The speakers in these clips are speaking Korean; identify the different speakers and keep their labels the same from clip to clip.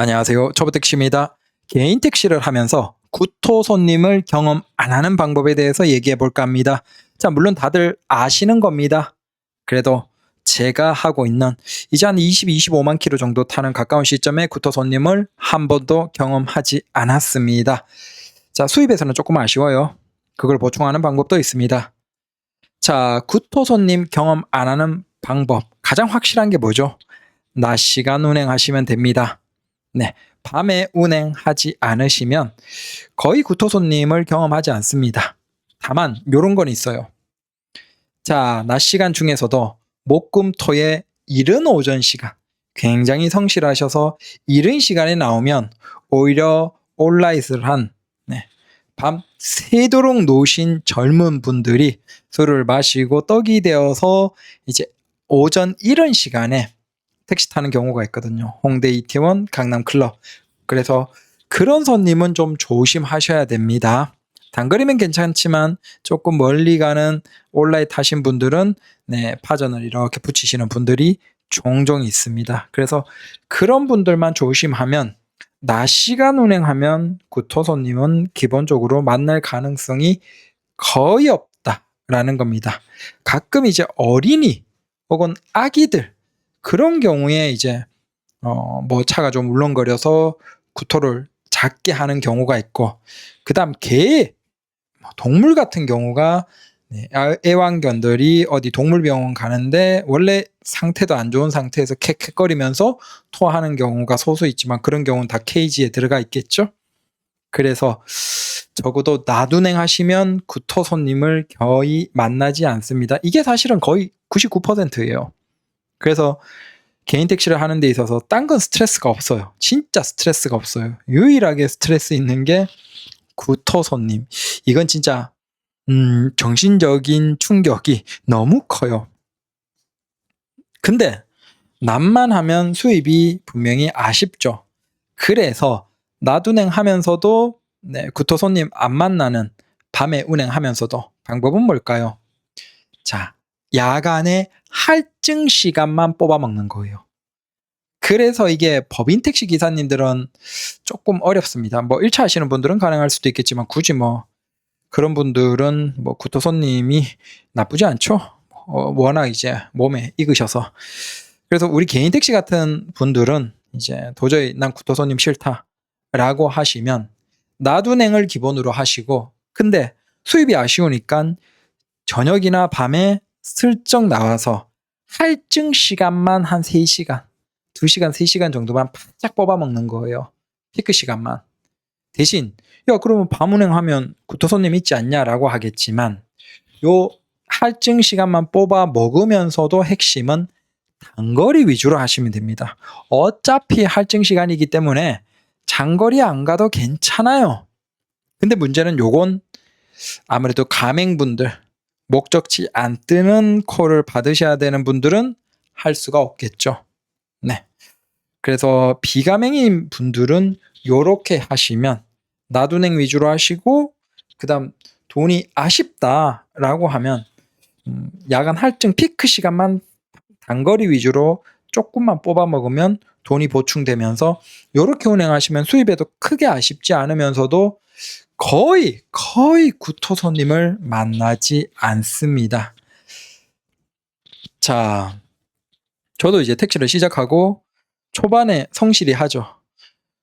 Speaker 1: 안녕하세요. 초보택시입니다. 개인 택시를 하면서 구토 손님을 경험 안 하는 방법에 대해서 얘기해 볼까 합니다. 자, 물론 다들 아시는 겁니다. 그래도 제가 하고 있는 이제 한 25만 킬로 정도 타는 가까운 시점에 구토 손님을 한 번도 경험하지 않았습니다. 자, 수입에서는 조금 아쉬워요. 그걸 보충하는 방법도 있습니다. 자, 구토 손님 경험 안 하는 방법. 가장 확실한 게 뭐죠? 낮 시간 운행하시면 됩니다. 네, 밤에 운행하지 않으시면 거의 구토 손님을 경험하지 않습니다. 다만 요런 건 있어요. 자, 낮 시간 중에서도 목금토의 이른 오전 시간 굉장히 성실하셔서 이른 시간에 나오면 오히려 온라이트를 한 밤 새도록 노신 젊은 분들이 술을 마시고 떡이 되어서 이제 오전 이른 시간에 택시 타는 경우가 있거든요. 홍대 이태원 강남클럽. 그래서 그런 손님은 좀 조심하셔야 됩니다. 단거리면 괜찮지만 조금 멀리 가는 온라인 타신 분들은 파전을 이렇게 붙이시는 분들이 종종 있습니다. 그래서 그런 분들만 조심하면 낮 시간 운행하면 구토 손님은 기본적으로 만날 가능성이 거의 없다라는 겁니다. 가끔 이제 어린이 혹은 아기들 그런 경우에 이제 뭐 차가 좀 울렁거려서 구토를 작게 하는 경우가 있고, 그다음 개, 동물 같은 경우가 애완견들이 어디 동물병원 가는데 원래 상태도 안 좋은 상태에서 캑캑거리면서 토하는 경우가 소수 있지만 그런 경우는 다 케이지에 들어가 있겠죠. 그래서 적어도 낮 운행하시면 구토 손님을 거의 만나지 않습니다. 이게 사실은 거의 99%예요. 그래서 개인 택시를 하는 데 있어서 딴 건 스트레스가 없어요. 진짜 스트레스가 없어요. 유일하게 스트레스 있는 게 구토 손님. 이건 진짜 정신적인 충격이 너무 커요. 근데 낮만 하면 수입이 분명히 아쉽죠. 그래서 낮 운행하면서도 구토 손님 안 만나는 밤에 운행하면서도 방법은 뭘까요? 자, 야간에 할증 시간만 뽑아 먹는 거예요. 그래서 이게 법인 택시 기사님들은 조금 어렵습니다. 뭐 1차 하시는 분들은 가능할 수도 있겠지만 굳이 뭐 그런 분들은 뭐 구토 손님이 나쁘지 않죠. 워낙 이제 몸에 익으셔서. 그래서 우리 개인 택시 같은 분들은 이제 도저히 난 구토 손님 싫다라고 하시면 낮 운행을 기본으로 하시고, 근데 수입이 아쉬우니까 저녁이나 밤에 슬쩍 나와서 할증 시간만 한 3시간, 2시간, 3시간 정도만 바짝 뽑아 먹는 거예요. 피크 시간만. 대신 야 그러면 밤 운행하면 구토 손님 있지 않냐라고 하겠지만, 요 할증 시간만 뽑아 먹으면서도 핵심은 단거리 위주로 하시면 됩니다. 어차피 할증 시간이기 때문에 장거리 안 가도 괜찮아요. 근데 문제는 요건 아무래도 가맹분들, 목적지 안 뜨는 콜을 받으셔야 되는 분들은 할 수가 없겠죠. 네. 그래서 비가맹인 분들은 요렇게 하시면 낮 운행 위주로 하시고, 그 다음 돈이 아쉽다라고 하면 야간 할증 피크 시간만 단거리 위주로 조금만 뽑아 먹으면 돈이 보충되면서 요렇게 운행하시면 수입에도 크게 아쉽지 않으면서도 거의 구토 손님을 만나지 않습니다. 자, 저도 이제 택시를 시작하고 초반에 성실히 하죠.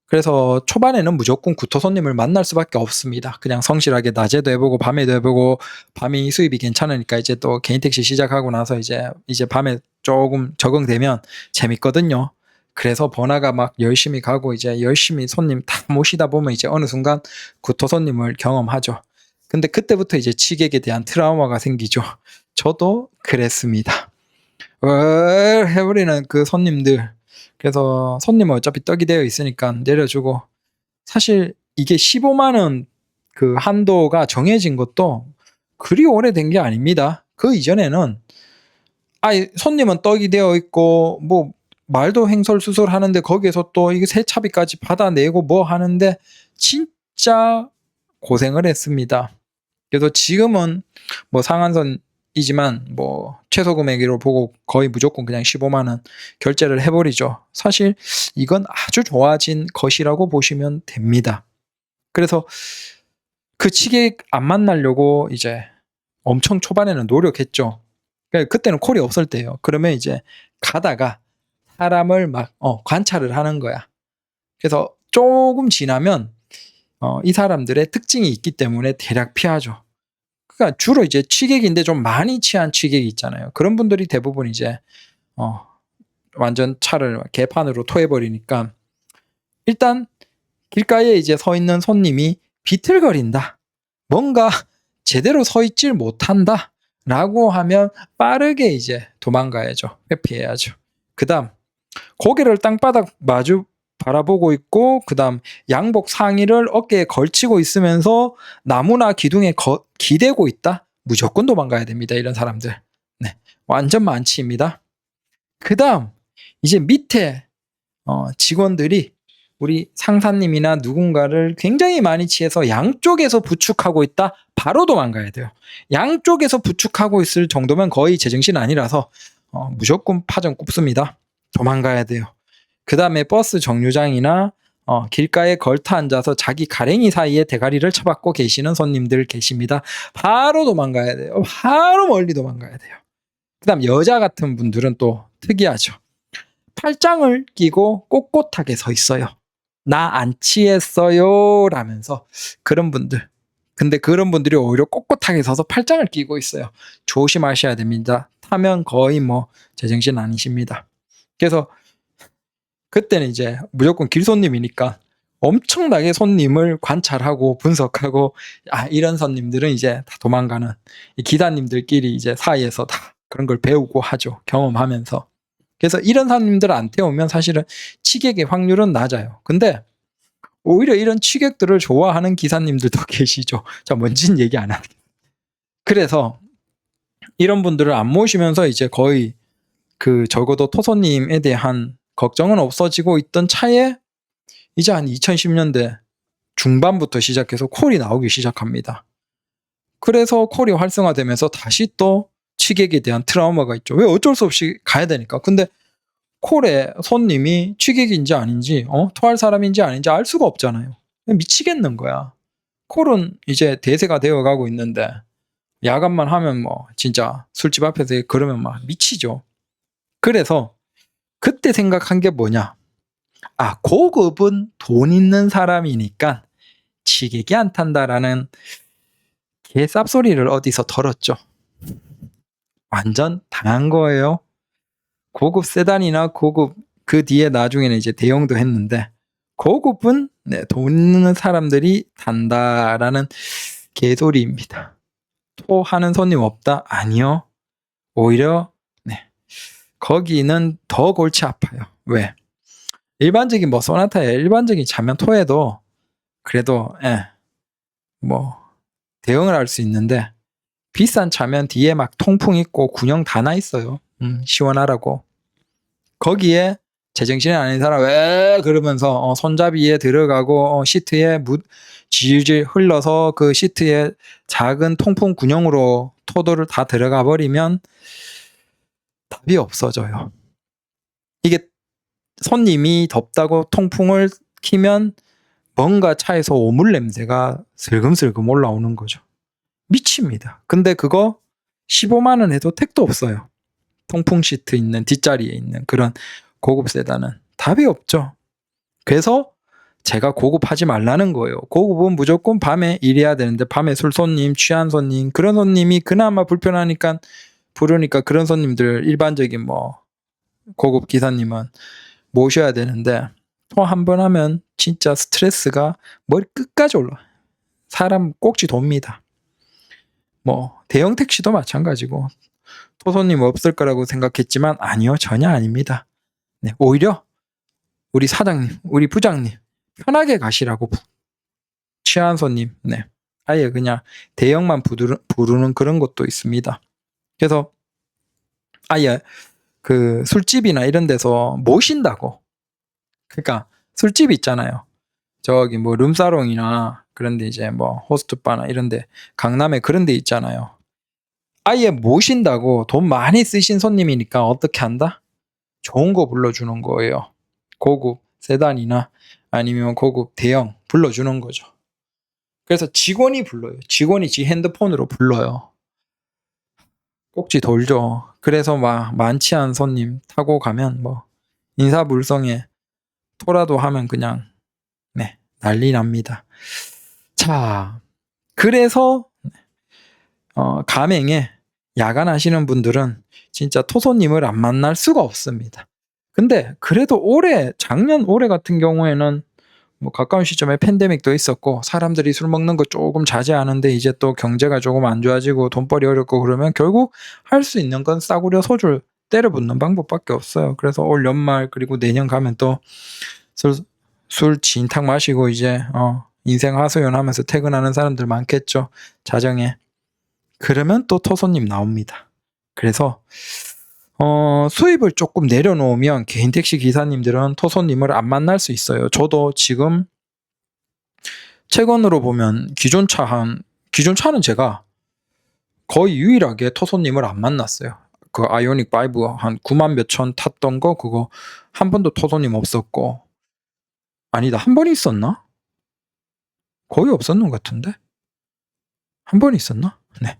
Speaker 1: 그래서 초반에는 무조건 구토 손님을 만날 수밖에 없습니다. 그냥 성실하게 낮에도 해보고 밤에도 해보고, 밤이 수입이 괜찮으니까 이제 또 개인 택시 시작하고 나서 이제 밤에 조금 적응되면 재밌거든요. 그래서 번화가 막 열심히 가고 이제 열심히 손님 다 모시다 보면 이제 어느 순간 구토 손님을 경험하죠. 근데 그때부터 이제 취객에 대한 트라우마가 생기죠. 저도 그랬습니다. 해버리는 그 손님들. 그래서 손님은 어차피 떡이 되어 있으니까 내려주고, 사실 이게 15만원 그 한도가 정해진 것도 그리 오래된 게 아닙니다. 그 이전에는 손님은 떡이 되어 있고 뭐 말도 횡설수설 하는데 거기에서 또 이게 세차비까지 받아내고 뭐 하는데 진짜 고생을 했습니다. 그래서 지금은 뭐 상한선 이지만 뭐 최소 금액으로 보고 거의 무조건 그냥 15만 원 결제를 해버리죠. 사실 이건 아주 좋아진 것이라고 보시면 됩니다. 그래서 그 취객 안 만나려고 이제 엄청 초반에는 노력했죠. 그러니까 그때는 콜이 없을 때예요. 그러면 이제 가다가 사람을 막 관찰을 하는 거야. 그래서 조금 지나면 이 사람들의 특징이 있기 때문에 대략 피하죠. 그러니까 주로 이제 취객인데 좀 많이 취한 취객이 있잖아요. 그런 분들이 대부분 이제 완전 차를 개판으로 토해버리니까 일단 길가에 이제 서 있는 손님이 비틀거린다. 뭔가 제대로 서 있질 못한다. 라고 하면 빠르게 이제 도망가야죠. 회피해야죠. 그 다음 고개를 땅바닥 마주 바라보고 있고 그 다음 양복 상의를 어깨에 걸치고 있으면서 나무나 기둥에 기대고 있다? 무조건 도망가야 됩니다. 이런 사람들. 네, 완전 만취입니다. 그 다음 이제 밑에 직원들이 우리 상사님이나 누군가를 굉장히 많이 취해서 양쪽에서 부축하고 있다? 바로 도망가야 돼요. 양쪽에서 부축하고 있을 정도면 거의 제정신 아니라서 무조건 파전 굽습니다. 도망가야 돼요. 그 다음에 버스 정류장이나 길가에 걸터 앉아서 자기 가랭이 사이에 대가리를 쳐박고 계시는 손님들 계십니다. 바로 도망가야 돼요. 바로 멀리 도망가야 돼요. 그 다음 여자 같은 분들은 또 특이하죠. 팔짱을 끼고 꼿꼿하게 서 있어요. 나 안 취했어요 라면서 그런 분들. 근데 그런 분들이 오히려 꼿꼿하게 서서 팔짱을 끼고 있어요. 조심하셔야 됩니다. 타면 거의 뭐 제정신 아니십니다. 그래서 그때는 이제 무조건 길손님이니까 엄청나게 손님을 관찰하고 분석하고 이런 손님들은 이제 다 도망가는 이 기사님들끼리 이제 사이에서 다 그런 걸 배우고 하죠. 경험하면서. 그래서 이런 손님들을 안 태우면 사실은 취객의 확률은 낮아요. 근데 오히려 이런 취객들을 좋아하는 기사님들도 계시죠. 자, 뭔진 얘기 안 할게요. 그래서 이런 분들을 안 모시면서 이제 거의 적어도 토손님에 대한 걱정은 없어지고 있던 차에 이제 한 2010년대 중반부터 시작해서 콜이 나오기 시작합니다. 그래서 콜이 활성화되면서 다시 또 취객에 대한 트라우마가 있죠. 왜 어쩔 수 없이 가야 되니까. 근데 콜에 손님이 취객인지 아닌지 토할 사람인지 아닌지 알 수가 없잖아요. 미치겠는 거야. 콜은 이제 대세가 되어가고 있는데 야간만 하면 뭐 진짜 술집 앞에서 그러면 막 미치죠. 그래서 그때 생각한 게 뭐냐. 고급은 돈 있는 사람이니까 취객이 안 탄다라는 개쌉소리를 어디서 들었죠. 완전 당한 거예요. 고급 세단이나 고급 그 뒤에 나중에는 이제 대형도 했는데 고급은 돈 있는 사람들이 탄다라는 개소리입니다. 토하는 손님 없다? 아니요. 오히려 거기는 더 골치 아파요. 왜? 일반적인 뭐 소나타에 일반적인 차면 토해도 그래도 뭐 대응을 할 수 있는데 비싼 차면 뒤에 막 통풍 있고 군용 다 나 있어요. 시원하라고. 거기에 제정신이 아닌 사람 왜 그러면서 손잡이에 들어가고 시트에 질질 흘러서 그 시트에 작은 통풍 군용으로 토도를 다 들어가 버리면 답이 없어져요. 이게 손님이 덥다고 통풍을 키면 뭔가 차에서 오물 냄새가 슬금슬금 올라오는 거죠. 미칩니다. 근데 그거 15만 원 해도 택도 없어요. 통풍 시트 있는 뒷자리에 있는 그런 고급 세단은 답이 없죠. 그래서 제가 고급하지 말라는 거예요. 고급은 무조건 밤에 일해야 되는데 밤에 술 손님, 취한 손님, 그런 손님이 그나마 불편하니까 부르니까 그런 손님들 일반적인 뭐 고급 기사님은 모셔야 되는데 토 한 번 하면 진짜 스트레스가 머리 끝까지 올라. 사람 꼭지 돕니다. 뭐 대형 택시도 마찬가지고 토손님 없을 거라고 생각했지만 아니요, 전혀 아닙니다. 오히려 우리 사장님, 우리 부장님 편하게 가시라고 취한 손님, 아예 그냥 대형만 부르는 그런 것도 있습니다. 그래서 아예 그 술집이나 이런 데서 모신다고. 그러니까 술집 있잖아요. 저기 뭐 룸사롱이나 그런데 이제 뭐 호스트바나 이런데 강남에 그런데 있잖아요. 아예 모신다고 돈 많이 쓰신 손님이니까 어떻게 한다? 좋은 거 불러주는 거예요. 고급 세단이나 아니면 고급 대형 불러주는 거죠. 그래서 직원이 불러요. 직원이 지 핸드폰으로 불러요. 꼭지 돌죠. 그래서 막 많지 않은 손님 타고 가면 뭐 인사불성에 토라도 하면 그냥 네, 난리 납니다. 자, 그래서 가맹에 야간하시는 분들은 진짜 토손님을 안 만날 수가 없습니다. 근데 그래도 작년 올해 같은 경우에는 뭐 가까운 시점에 팬데믹도 있었고 사람들이 술 먹는 거 조금 자제하는데 이제 또 경제가 조금 안 좋아지고 돈벌이 어렵고 그러면 결국 할 수 있는 건 싸구려 소주 때려 붓는 방법밖에 없어요. 그래서 올 연말 그리고 내년 가면 또 술 진탕 마시고 이제 인생 하소연하면서 퇴근하는 사람들 많겠죠. 자정에. 그러면 또 토손님 나옵니다. 그래서 수입을 조금 내려놓으면 개인 택시 기사님들은 토손님을 안 만날 수 있어요. 저도 지금 최근으로 보면 기존 차는 제가 거의 유일하게 토손님을 안 만났어요. 그 아이오닉 5 한 9만 몇천 탔던 거 그거 한 번도 토손님 없었고 아니다 한 번 있었나? 거의 없었는 것 같은데? 한 번 있었나? 네.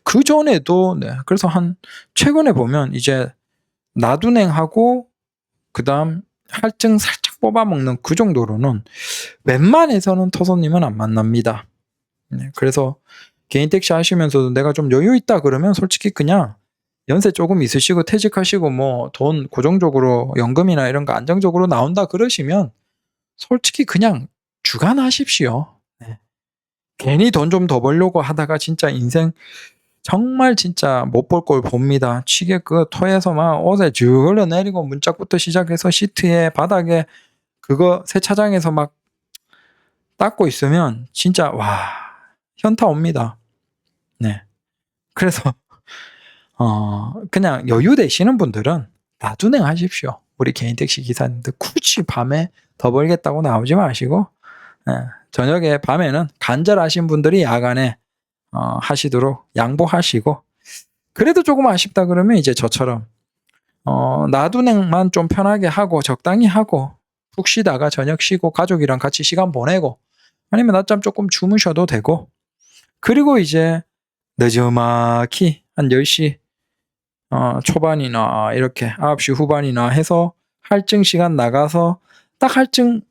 Speaker 1: 그 전에도 네. 그래서 최근에 보면 이제 나둔행하고 그다음 할증 살짝 뽑아먹는 그 정도로는 웬만해서는 토손님은 안 만납니다. 네. 그래서 개인 택시 하시면서도 내가 좀 여유 있다 그러면 솔직히 그냥 연세 조금 있으시고 퇴직하시고 뭐 돈 고정적으로 연금이나 이런 거 안정적으로 나온다 그러시면 솔직히 그냥 주간하십시오. 네. 괜히 돈 좀 더 벌려고 하다가 진짜 인생 정말 진짜 못 볼 걸 봅니다. 취객 그 토해서 막 옷에 쭉 흘러내리고 문짝부터 시작해서 시트에 바닥에 그거 세차장에서 막 닦고 있으면 진짜 와 현타 옵니다. 네. 그래서 그냥 여유 되시는 분들은 나둔행 하십시오. 우리 개인 택시 기사님들 굳이 밤에 더 벌겠다고 나오지 마시고 저녁에 밤에는 간절하신 분들이 야간에 하시도록 양보하시고 그래도 조금 아쉽다 그러면 이제 저처럼 나둔행만 좀 편하게 하고 적당히 하고 푹 쉬다가 저녁 쉬고 가족이랑 같이 시간 보내고 아니면 낮잠 조금 주무셔도 되고 그리고 이제 늦지막히 한 10시 초반이나 이렇게 9시 후반이나 해서 할증 시간 나가서 딱 할증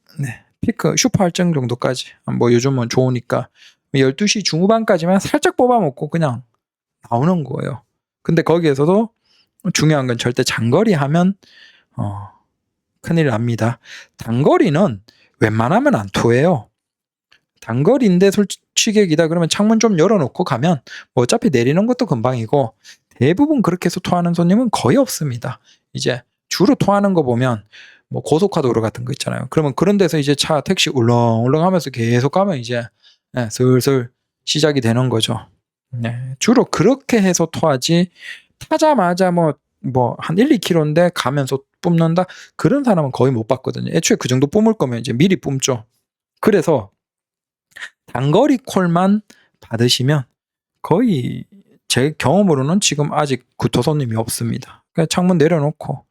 Speaker 1: 피크 슈퍼 할증 정도까지 뭐 요즘은 좋으니까 12시 중후반까지만 살짝 뽑아먹고 그냥 나오는 거예요. 근데 거기에서도 중요한 건 절대 장거리 하면 큰일 납니다. 단거리는 웬만하면 안 토해요. 단거리인데 솔직히기다 그러면 창문 좀 열어놓고 가면 뭐 어차피 내리는 것도 금방이고 대부분 그렇게 해서 토하는 손님은 거의 없습니다. 이제 주로 토하는 거 보면 뭐 고속화도로 같은 거 있잖아요. 그러면 그런 데서 이제 택시 울렁울렁 하면서 계속 가면 이제 슬슬 시작이 되는 거죠. 네, 주로 그렇게 해서 토하지 타자마자 뭐 한 1-2km인데 가면서 뿜는다? 그런 사람은 거의 못 봤거든요. 애초에 그 정도 뿜을 거면 이제 미리 뿜죠. 그래서 단거리 콜만 받으시면 거의 제 경험으로는 지금 아직 구토 손님이 없습니다. 그냥 창문 내려놓고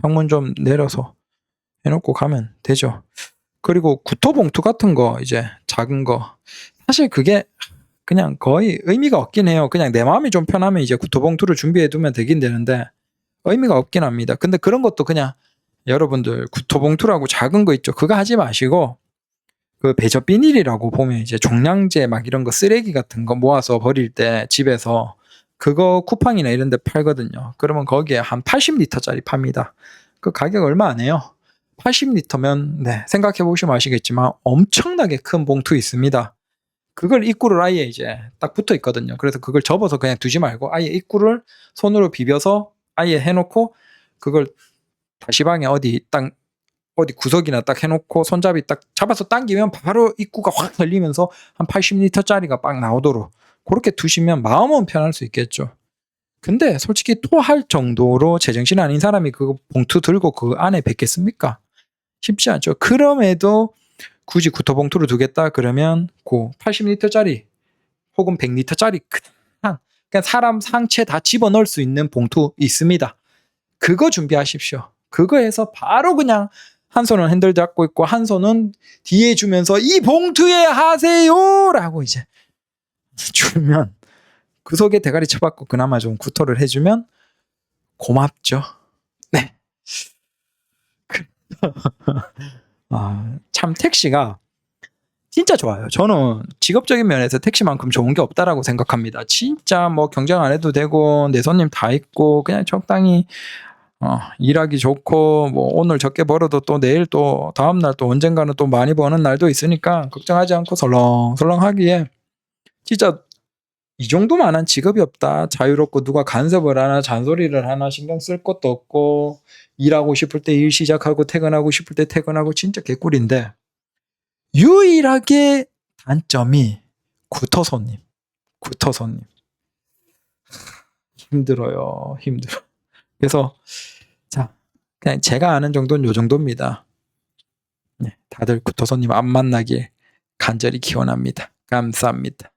Speaker 1: 창문 좀 내려서 해놓고 가면 되죠. 그리고 구토 봉투 같은 거 이제 작은 거 사실 그게 그냥 거의 의미가 없긴 해요. 그냥 내 마음이 좀 편하면 이제 구토 봉투를 준비해 두면 되긴 되는데 의미가 없긴 합니다. 근데 그런 것도 그냥 여러분들 구토 봉투라고 작은 거 있죠. 그거 하지 마시고 그 배저 비닐이라고 보면 이제 종량제 막 이런 거 쓰레기 같은 거 모아서 버릴 때 집에서 그거 쿠팡이나 이런 데 팔거든요. 그러면 거기에 한 80리터짜리 팝니다. 그 가격 얼마 안 해요. 80리터면 생각해 보시면 아시겠지만 엄청나게 큰 봉투 있습니다. 그걸 입구를 아예 이제 딱 붙어 있거든요. 그래서 그걸 접어서 그냥 두지 말고 아예 입구를 손으로 비벼서 아예 해놓고 그걸 다시방에 어디 구석이나 딱 해놓고 손잡이 딱 잡아서 당기면 바로 입구가 확 열리면서 한 80리터짜리가 빡 나오도록 그렇게 두시면 마음은 편할 수 있겠죠. 근데 솔직히 토할 정도로 제정신 아닌 사람이 그 봉투 들고 그 안에 뱉겠습니까? 쉽지 않죠. 그럼에도 굳이 구토봉투를 두겠다 그러면 그 80리터짜리 혹은 100리터짜리 그냥 그냥 사람 상체 다 집어넣을 수 있는 봉투 있습니다. 그거 준비하십시오. 그거 해서 바로 그냥 한 손은 핸들 잡고 있고 한 손은 뒤에 주면서 이 봉투에 하세요! 라고 이제 주면 그 속에 대가리 쳐박고 그나마 좀 구토를 해주면 고맙죠. 네. 참 택시가 진짜 좋아요. 저는 직업적인 면에서 택시만큼 좋은 게 없다라고 생각합니다. 진짜 뭐 경쟁 안 해도 되고 내 손님 다 있고 그냥 적당히 일하기 좋고 뭐 오늘 적게 벌어도 또 내일 또 다음날 또 언젠가는 또 많이 버는 날도 있으니까 걱정하지 않고 설렁설렁 하기에 진짜 이 정도만한 직업이 없다. 자유롭고 누가 간섭을 하나 잔소리를 하나 신경 쓸 것도 없고 일하고 싶을 때 일 시작하고 퇴근하고 싶을 때 퇴근하고 진짜 개꿀인데 유일하게 단점이 구토 손님. 힘들어요. 힘들어. 그래서 자 그냥 제가 아는 정도는 요 정도입니다. 네, 다들 구토 손님 안 만나길 간절히 기원합니다. 감사합니다.